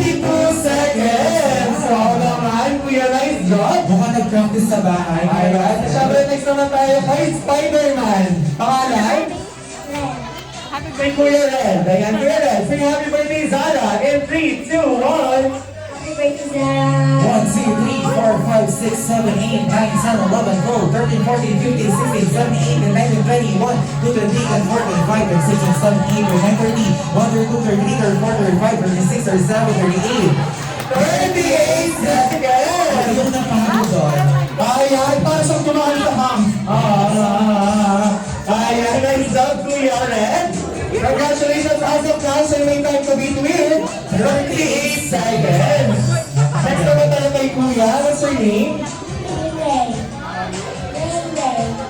22 seconds! Wow naman, Kuya, nice job! Mukhang nag-practice sa bahay. Alright, syempre next naman tayo kay Spider-Man. Pangalan? Kay Kuya Red. Ayan, Kuya Red. Sing happy birthday, Zara. In 3, 2, 1. Happy birthday, Zara. 1, 2, 3, 4, 5, 6, 7, 8, 9, 10, 11, 12, 13, 14, 15, 16, 17, 18, and 19, 20, 1, 2, 3, and 4, 5, and 6, and 7, 8, and 9, 30, 1, 2, 3, 4, 5, 36, 37, 38. 38 seconds! Ayun na paano doon. Ayan, para siyang tumahan sa ham. Ayan, nice job, Kuya Red. Congratulations as of now, so you may time to beat with 38 seconds. Next naman tayo kay Kuya. What's your name?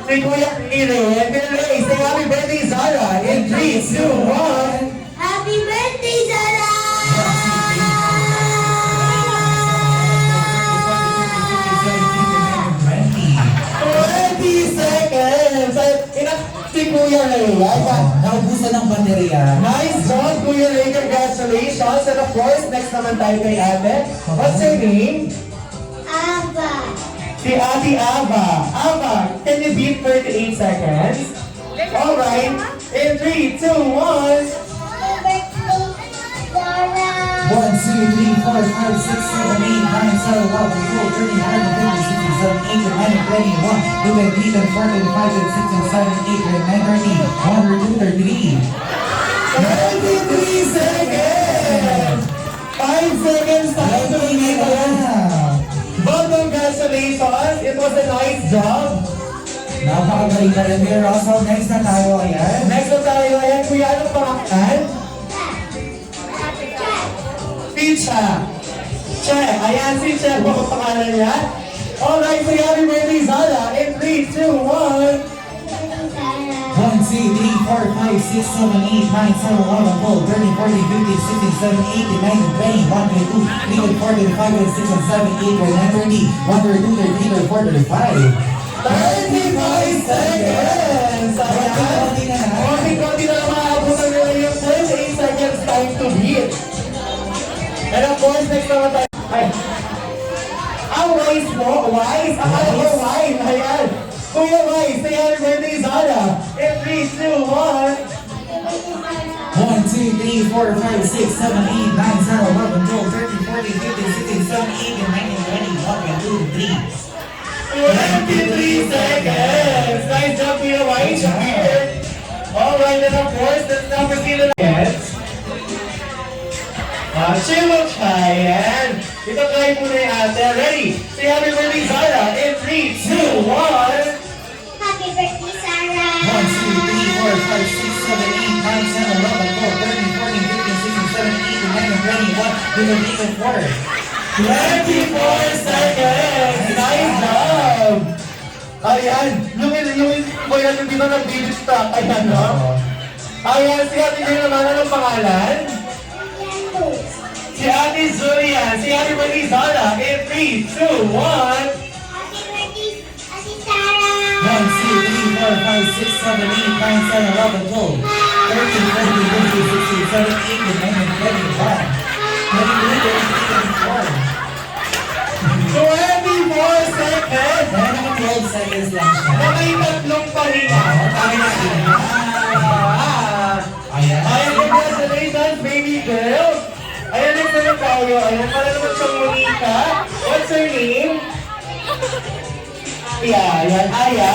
Si Kuya Ire. Ire, say happy birthday, Zara. In 3, 2, 1. Happy birthday, Zara! 20 seconds! Si Kuya Ray. Naubusan ng baterya. Nice job, Kuya Ray. Congratulations. And of course, next naman tayo kay Ate. What's your name? Aba. Si Ate Ava. Ava, can you beat 38 seconds? Alright. In 3, 2, 1. Happy birthday, Zara! 1, 2, 3, 4, 5, 6, 7, 8, 9, 10, 11, 12, 13, 14, 15, 16, 17, 18, 19, 20, 1, 2, 3, 4, 5, 6, 7, 8, 9, 30, 1, 2, 33. 23 seconds! seconds time to beat. But congratulations, it was a nice job. Napakagaling ka rin, Kuya Russell. Next na tayo, ayan. Next na tayo, ayan, kuya, anong pangalan? Si Cha. Che, ayan, si Che po ang pangalan niya. Alright, so happy birthday, Zara. In 3, 2, 1. 1, 2, 3, 4, 5, 6, 7, 8, 9, 10, 11, 12, 13, 14, 15, 16, 17, 18, 19, 20, 1, 2, 3, 4, 5, 6, 7, 8, 9, 30, 1, 2, 3, 4, 5. 35 seconds! Ayan. Konti-konti na lang maabutan nyo yung 28 seconds time to beat. And of course, next naman tayo. Ay. Wise mo? Wise? Akala ko wine. Ayan. Kuya Wise, say happy birthday, Zara. In 3, 2, 1. 1, 2, 3, 4, 5, 6, 7, 8, 9, 10, 11, 12, 13, 14, 15, 16, 17, 18, 19, 20, 1, 2, 3. 23 seconds! Nice job, Kuya Wise. Here. Alright, and of course, let's now proceed to the next. Chilo Chayan. Ito try muna yung ate. Ready? Say happy birthday, Zara. In 3, 2, 1. Happy birthday, Sarah! 1, 2, 3, 4, 5, 6, 7, 8, 9, 10, 11, 12, 13, 14, 15, 16, 17, 18, 19, 20, 1, 2, 3, 4. 24 seconds! Nice job! Ayan, yung kuya nyo dito nag-baby stock. Ayan, no? Ayan, si ate kayo naman, anong pangalan? Si ate Julia. Si happy birthday, Zara. In 3, 2, 1. Happy birthday, Ate Sarah! 1, 2, 3, 4, 5, 6, 7, 8, 9, 10, 11, 12, 13, 14, 15, 16, 17, 18, 19, 20, 24 seconds! Meron naman 12 seconds lang siya. Na may tatlong pahinga. Kami natin. Ayan. Ayan, congratulations, baby girl! Ayan, next naman tayo. Ayan, para naman siyang Monica. What's her name? Yeah, ayan, Aya.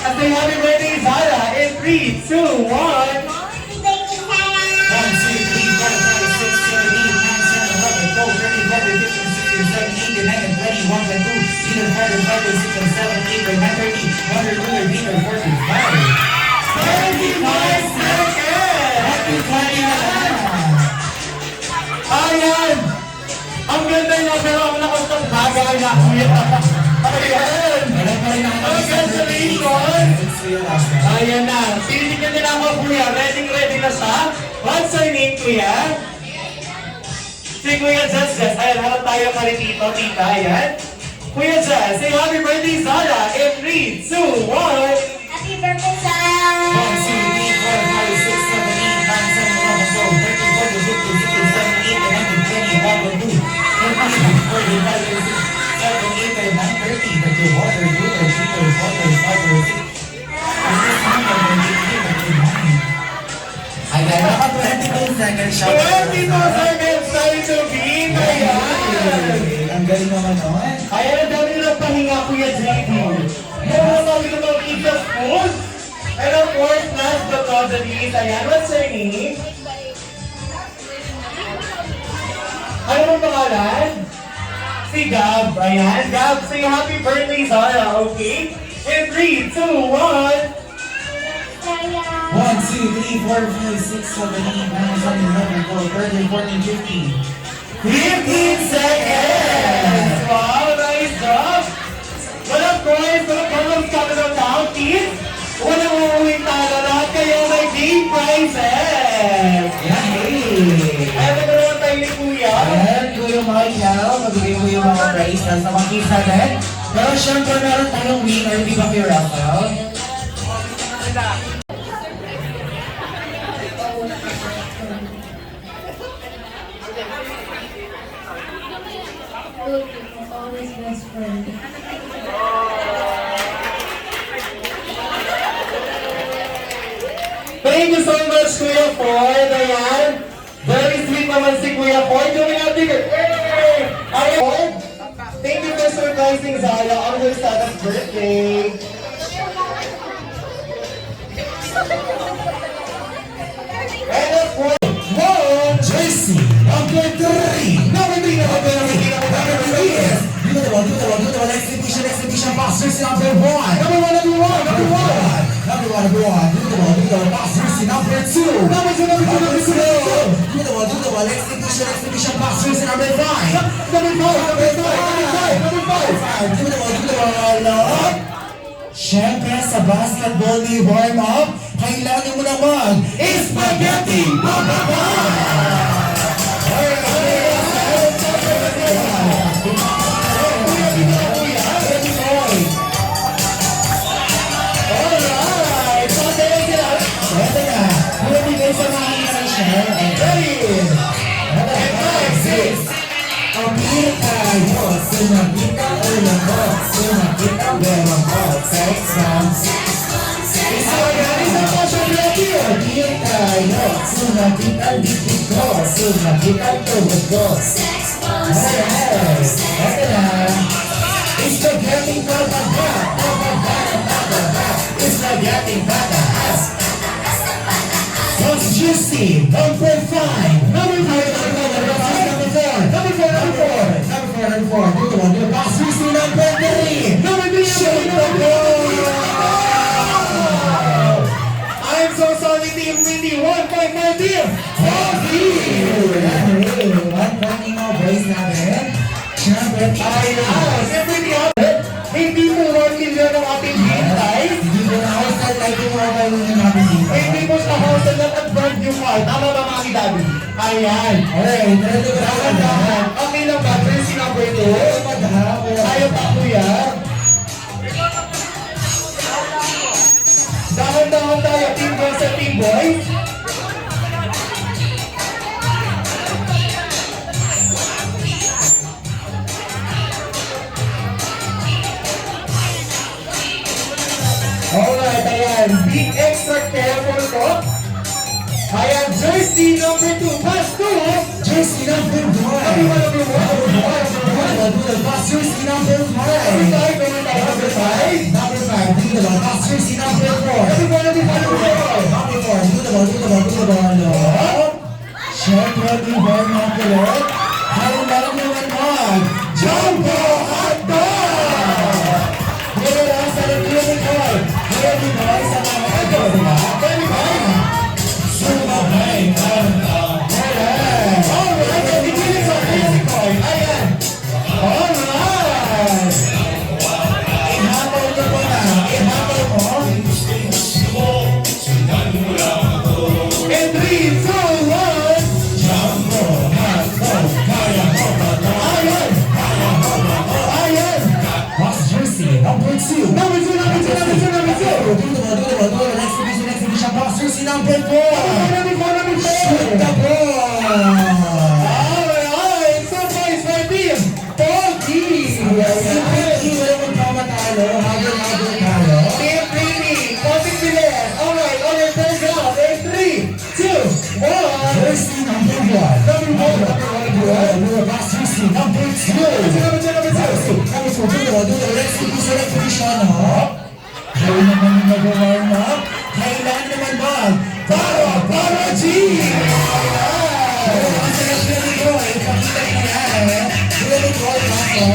At say happy birthday, Zara. In 3, 2, 1. Happy birthday, Sarah! 1, 2, 3, 4, 5, 6, 7, 8, 9, 10, 11, 12, 13, 14, 15, 16, 17, 18, 19, 20, 1, 2, 3, 4, 5, 6, 7, 8, 9, 30, 1, 2, 3, 4, 5. 35 seconds! Happy 20 Ayan! Ang ganda niya, pero ang lakas ng bagay na, kuya. Ayan! Congratulations! Ayan na. Titignan nila ako, kuya. Ready na siya. What's her name, kuya? Si Kuya Jess. Ayan, harap tayo ka rin dito, tita. Ayan. Kuya Jess, say happy birthday, Zara. In 3, 2, 1. Happy birthday, Sarah! 1, 2, 3, 4, 5, 6, 7, 8, 9, 10, 11, 12, 13, 14, 15, 16, 17, 18, 19, 20, 1, 2, 3, 4, 5, 6, 7, 8, 9, 30, 32, 1, 2, 3, 4, 5, 6, Ayan, naka 22 seconds siya. 22 seconds tayo to beat. Ayan. Ang galing naman naman. Ayan, ang dami nilang pahinga, Kuya JD. Meron na tayo ng pizza food. And of course, last but not the least, ayan, what's her name? Ano bang pangalan? Si Gab. Ayan, Gab, say happy birthday, Zara, okay? In 3, 2, 1. 1, 2, 3, 4, 5, 6, 7, 8, 9, 10, 11, 12, 13, 14, 15. 15 seconds! Wow, nice job! But of course, when it comes coming on down, kids, walang uuwing talo. Lahat kayo may big prizes! Yay! Ayan, nagkaroon tayo ni Kuya. Ayan, Kuya Michael, magbigay mo yung mga prize na sa mga kids natin. Pero syempre, meron tayong winner, di ba, Kuya Rafael? Always best friend. Thank you so much, Kuya Ford. Ayan. Very sweet naman si Kuya Ford. Doing natin. Ayan, Ford. Thank you for surprising Zara on her 7th birthday. And of course, Jersey! number 3. Number 3, number 3, Number 3 is beautiful exhibition box jersey number 1. Number 1, number 1, number 1. Beautiful box jersey number 2. Number 2, number 2, number 2. Beautiful exhibition box jersey number 5. Number 5, number 5, number 5. Beautiful. Siyempre sa basketball ni warm up, kailangan mo naman spaghetti bababa! Alright, so tayo sila. Ito na, pwede kayo sa mga isa-share. Ready? And 5, 6. Pamilya tayo, sumagita ulo mo, sumagita bero mo, sex bombs. Isa po siya ready. Pamilya tayo, sumagita dikit ko, sumagita tuhod ko. Alright, ito na. Spaghetti bababa, bababa, bababa, spaghetti bababa. Sauce juicy, number 5. Number 4. Beautiful. Box juicy, number 3. Number 3, Shoot the ball. I'm so sorry, Team Windy. 1 point my team. One point mo, boys natin. Number 5. Ayan, siyempre hindi po 1 million ang ating game guys. Hindi ko na hostel like yung mga kayo na namin dito. Hindi po sa hostel at advance yung card. Tama ba mga kidami? Ayan. Alright, ready ko na Dahan-dahan. Okay lang ba? Jersey number 2. Ayaw pa kuya. Dahan-dahan tayo. Team girls at team boys. Alright, ayan. Be extra careful ko. Ayan, jersey number 2. Pass 2. Jersey number 1. Number 1. Box jersey number 5. Number 5. Number 5. Beautiful. Box jersey number 4. Number 4. Beautiful. Siyempre, di ba mga kulot? Kailangan naman mag Jumbo Hotdog! Pero lang sa ready boy. Ready boy sa mga ito, di ba? Ready boy? Sumabay ka na. Alright, beginning sa basic boy. Ayan. Alright. Ihabol ko po na. Ihabol ko. And 3, 2, 1. Jumbo Hotdog. Kaya mo ba ito? Ayan. Ayan. Box jersey number 2. Number 2, number 2, number 2, number 2. Exhibition box jersey number 4. Number 4, number 4. Shoot the ball. Alright, so boys, my team. Pogi. Wala mong pamatalo. Habol tayo. Team Pretty. Pogi Piles. Alright, on your third round. In 3, 2, 1. Jersey number 1. Box jersey number 2. Number 2. Exhibition, Kaya naman yung mag-warm up. Kailangan naman ba? Para G! Pero ang sarap really ko, ipakita ko yan. Really ko, ako.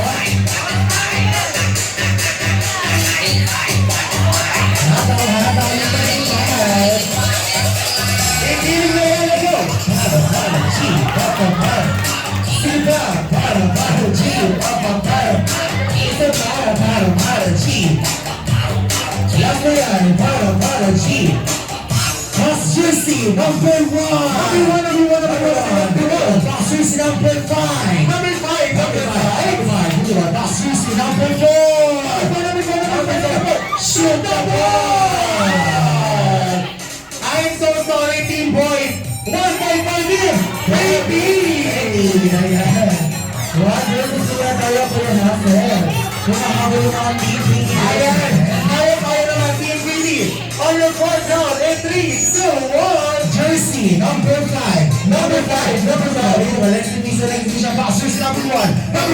Hataw yung tayo. Ikiling na yan. Let's go. Para G, Sila, para G, Ito para G. Last na yan, para G. Box jersey number 1. Box jersey number 5. Number 5. Box jersey number 4. Shoot the ball! I'm so sorry, team boys. 1 point for you. Baby. One versus two na tayo po yan ha, sir. Kung nakahabol yung mga TV. Ayan. Kaya naman, team Pretty. On your fourth round. In 3, 2, 1. Jersey number 5. Number 5. Let's release the next edition. Box jersey number 1. Box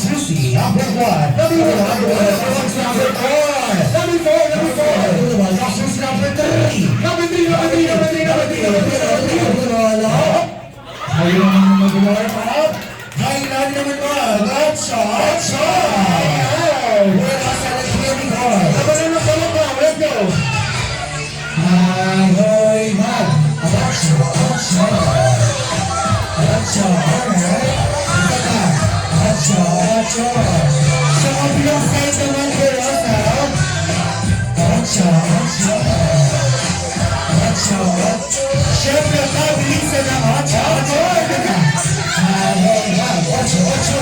jersey number 1. Number 4. Box jersey number 3. Number 3. Tayo naman mag-warm up. Kailan naman ba? Acha! Acha! Wala ka sa nag-hearing ko. Labanan ng balak mo. Let's go. Ahoy, mag! Acha! Acha! Acha! Alright. Isa ka. Acha! Acha! Sa kabilang side naman girls, ha? Acha! Acha! Acha! Siyempre, kabilisan ng acha! Acha! Ahoy, mag! Acha! Acha!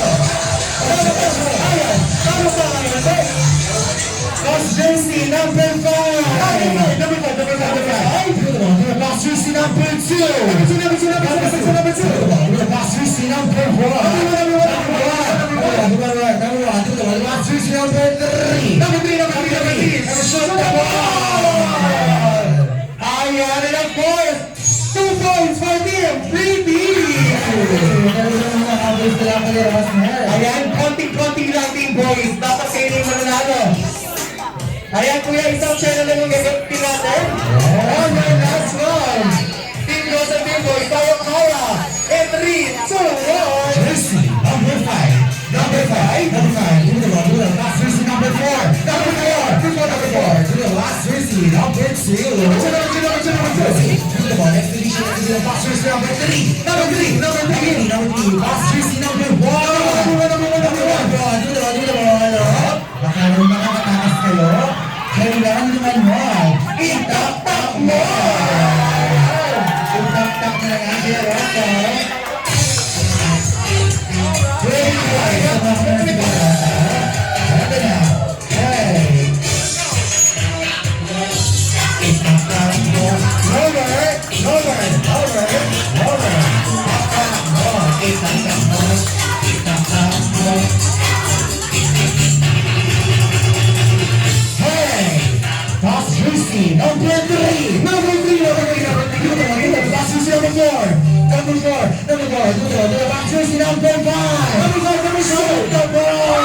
Acha! Acha! Ayan! Tama ba kayo? Boss jersey number 5! Number 5! Boss jersey number 2! Boss jersey number 1! Boss jersey number 3! Shoot the ball! Ayan, and of course, 2 points for team 3B! Ayan, konting-konti lang team boys. Dapat kayo na yung mananalo. Ayan kuya, isang channel lang yung gagawin natin. On your last one. Team girls and team boys, tayo kaya. And 3, 2, 1. Jersey number 5. Number 5. Number 5. To the last jersey number 4. Number 4. To the last jersey number 2. To the ball. Expedition to the last jersey number 3. Number 3. Last jersey number 1. To the ball. Baka naman makakatakas kayo. Kailangan naman mo. Itak-tak mo. Itak-tak na lang ang girls. Number 3! Number 4! Number 5! Shoot the ball!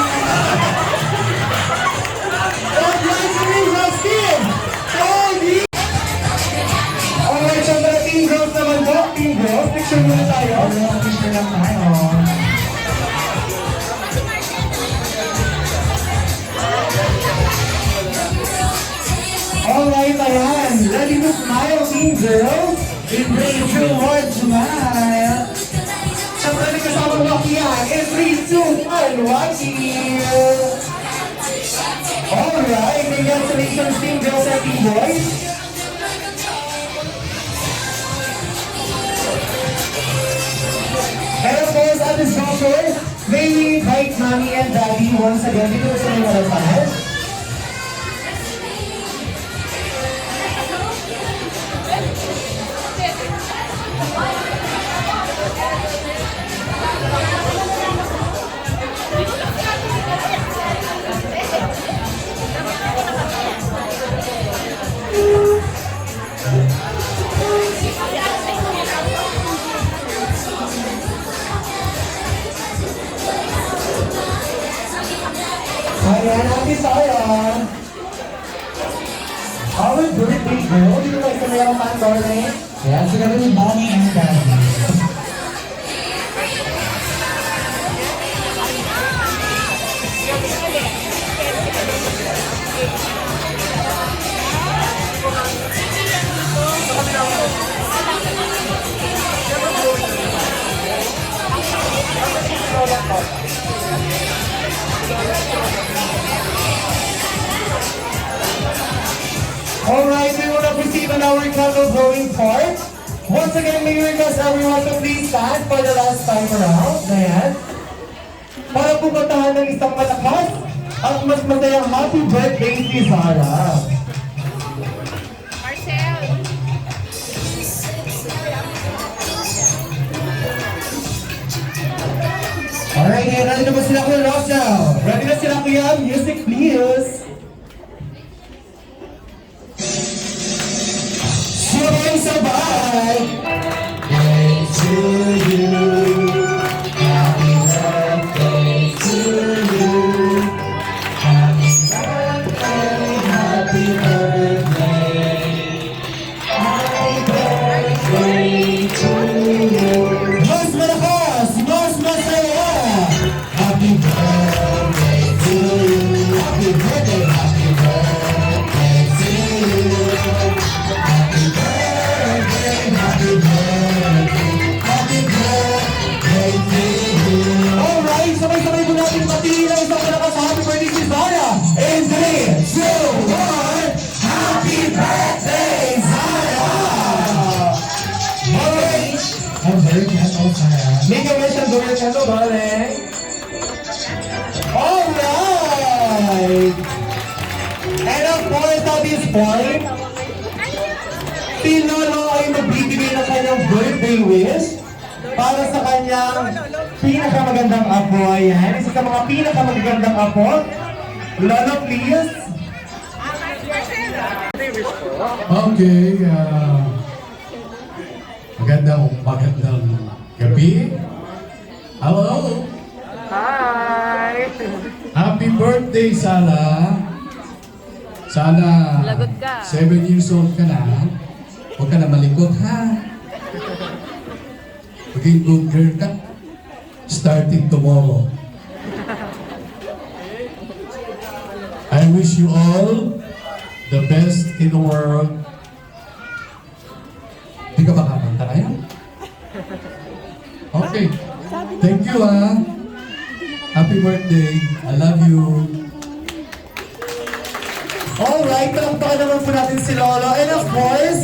Alright, so para team girls naman po. Team girls, picture muna tayo. Picture lang tayo. Alright, ayan. Ready to smile, team girls? In 3, 2, 1, smile! Siyempre may kasamang Rocky yan. In 3, 2, 1, Rocky! Alright, congratulations team girls and team boys. And of course, at this juncture, may we invite Mommy and Daddy once again dito sa mga harapan. Ayan, happy Zara! Our birthday girl, dito kayo sa mayroong Pandora. Kaya sila rin yung mommy and daddy. Alright, we will now proceed on our candle blowing part. Once again, may we request everyone to please stand for the last time around. Ayan. Para pumuntahan ng isang malakas at mas masayang happy birthday si Zara. Alright, ngayon ready na ba sila Kuya Rosel? Ready na sila kuya? Music please! Sabay-sabay! Day to you. Happy birthday to you. Happy birthday, happy birthday. Happy birthday to you. very gentle, Zara. Make a wish and do your candle, darling. Alright! And of course, at this point, si Lolo ay magbibigay ng kanyang birthday wish para sa kanyang pinakamagandang apo. Ayan, isa sa mga pinakamagandang apo. Lolo, please. Okay, magandang gabi. Hello. Hi! Happy birthday, Sala. Sana Lagot ka. 7 years old ka na. Huwag ka na malikot, ha? Maging good girl ka. Starting tomorrow. I wish you all the best in the world. Hindi ka makakanta ngayon? Okay. Thank you, ha. Happy birthday. I love you. Alright, talakpakan naman po natin si Lolo. And of course,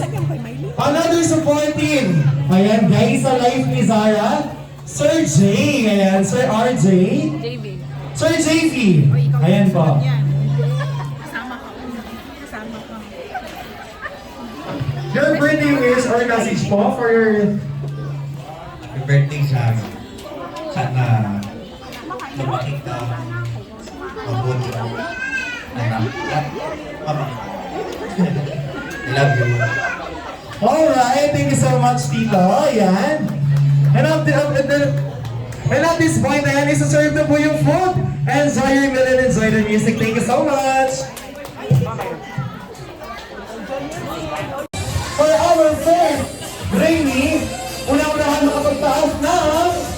another support team. Ayan, guys, sa live ni Zara. Sir J, ayan, Sir RJ. JB. Sir JV. Ayan po. Your birthday wish or message po for your... Happy birthday, Zara. Sana lumaki ka mabuti ang anak at pamangkin. I love you. Alright, thank you so much, Tito. Ayan. And at this point, ayan, isa-serve na po yung food. Enjoy your meal and enjoy the music. Thank you so much. For our first Rainy, unang-unahan makapagtaas ng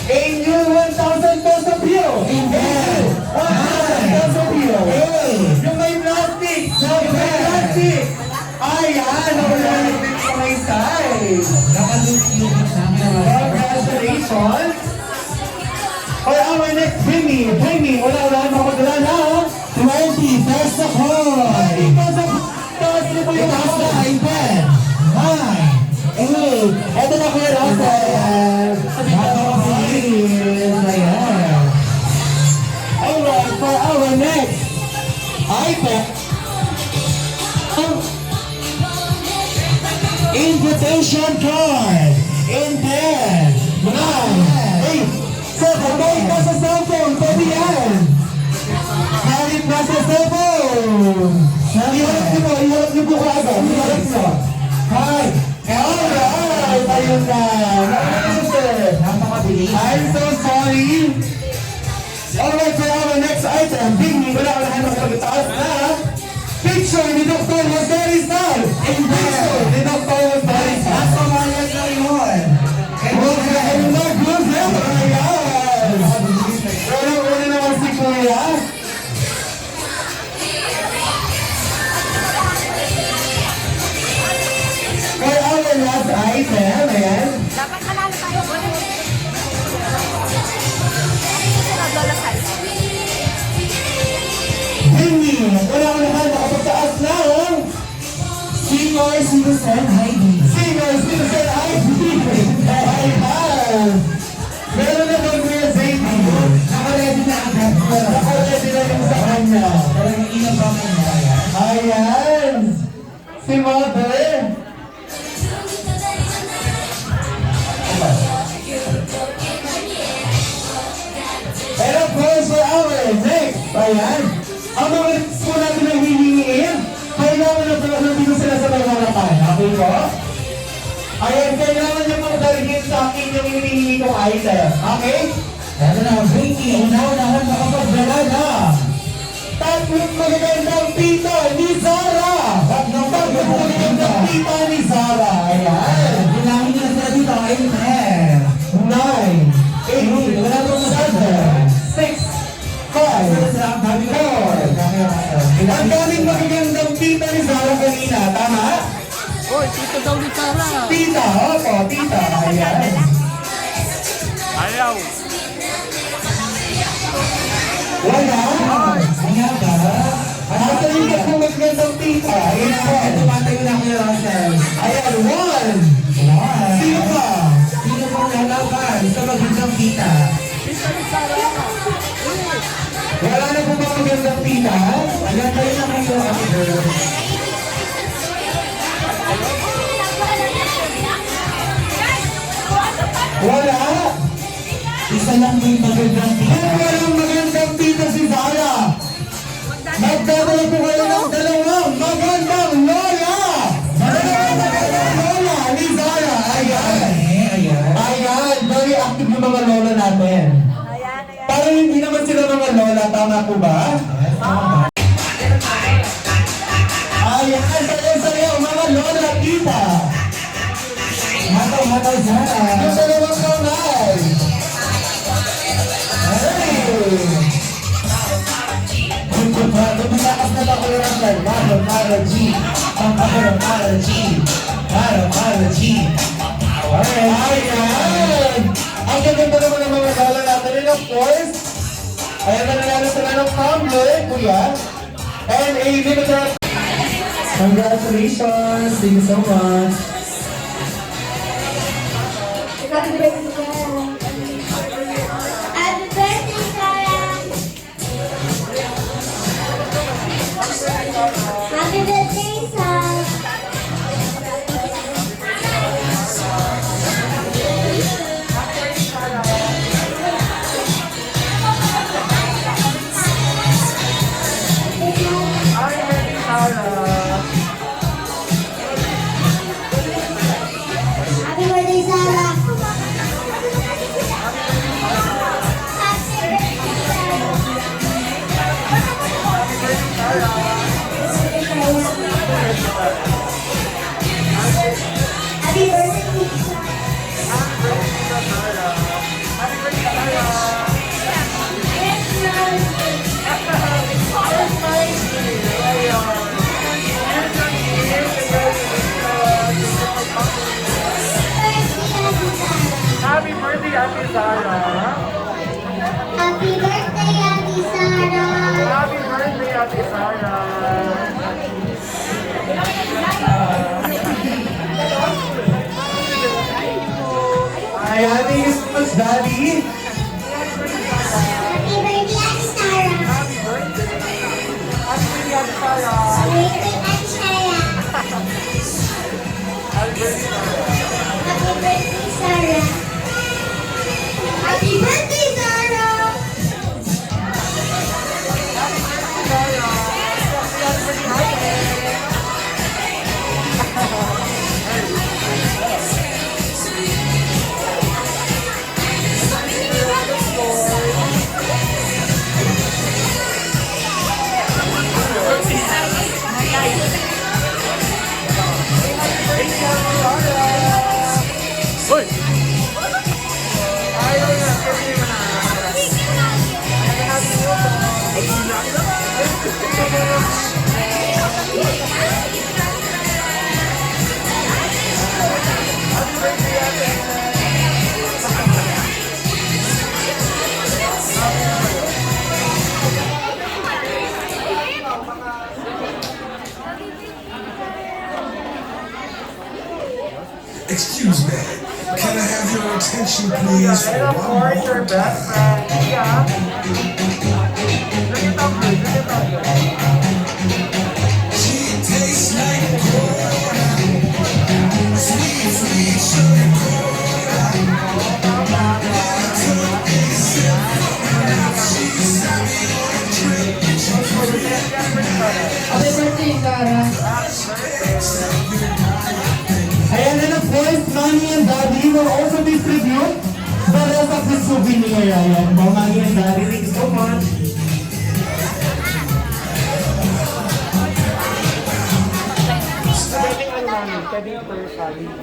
a new 1,000 peso bill. Amen. 1,000 peso bill. Yung may plastic. Yung may plastic. Ayan, nakulang din sa may side. Nakalupit sa akin. Congratulations. For our next Rainy, unang-unahan makapagdala ng 20 peso coin. 20 peso. Taas niyo po yung Itaas na, hawak. 10, 9, 8. Eto na Kuya Russell. Napakabilis. Ayan. Alright, for our next item, Invitation card. In 10, 9, 8, 7, kahit nasa cellphone, pwede yan. Kahit nasa cellphone. Iharap niyo po kaagad. Iharap niyo. Hi. Alright, ayun na. napakabilis. I'm so sorry. Alright, for our next item, Bing, wala ka na ng pagkataas na picture ni Dr. Jose Rizal. In picture ni Dr. Jose Rizal. Nasa mayas na yun. Jose Rizal, Jose, ayan. Una naman si Kuya. For our last item, ayan. Dapat manalo tayo. Naglalasal. Bing, wala ka naman nakapagtaas ng Senior Citizen ID. Senior Citizen ID. Ayan. Meron na doon Kuya Zayty. Nakaready na agad. Nakaready na yung sa kanya. Talagang ilang ba mo na yan? Ayan. Si Mother. And of course, for our next, ayan, ang mga po natin ang hihingin, kailangan na pala dito sila sa mga harapan. Okay po? Ayan, kailangan niyo pang dalhin sa akin yung hinihingi kong item. Okay? Ano na, Vicky, una-unahan makapagdala na. Tatlong magagandang pita ni Zara! Tatlong magagandang pita ni Zara! Ayan! Bilangin nila sila dito, 8, 9, 8, wala pong 7, 6, 5, 4. Ang daming magagandang pita ni Zara kanina, tama? Oy, tito daw ni Zara. Tita, opo, tita. Ayan. Ayaw. Wala. Kaya ba? Asa yung magagandang tita? Ayan po. Tumatayo na Kuya Russell. Ayan, 1, Wala! Isa lang yung magandang tita. Walang magandang tita si Zara! Magdadala po kayo ng dalawang magandang lola! Magandang lola ni Zara! Ayan! Ayan! Very active yung mga lola natin. Parang hindi naman sila mga lola, tama po ba? Ayan! Sayo-sayo mga lola, tita! Hataw-hataw Zara! Yung dalawang kamay! Lumilakas na ba ko yung Maro G? Maro G! Maro G! Alright! Ayan! Ang ganda naman ng mga lola natin. And of course, ayan na nanalo sila ng tumbler, kuya. And a limited... Congratulations! Thank you so much! Happy birthday, Sarah! Happy birthday, Sarah! Happy birthday, Sarah! Happy birthday, Happy birthday, Ate Zara! Happy birthday, Ate Sarah! Happy birthday, Ate Zara! Ayan, thank you so much, Daddy! Happy birthday, Ate Sarah! Happy birthday! Happy birthday, Ate Zara! Happy birthday, Ate Sarah! Happy birthday, Zara! Happy birthday, Sarah! Happy birthday, Sarah! Hoy! Ayaw na, kasi mo na. Excuse me, can I have your attention please for And of one course, your more best time? friend, yeah. Look at that good, look at that good. She tastes like cola, sweet, sweet sugar cola. I took a sip from her mouth, she sat me on a drink, and she Happy birthday, Zara! Ayan, and of course, Mommy and Daddy will also distribute the rest of the souvenir. Ayan po, Mommy and Daddy, thank you so much. Pwedeng ano namin, pwedeng per family.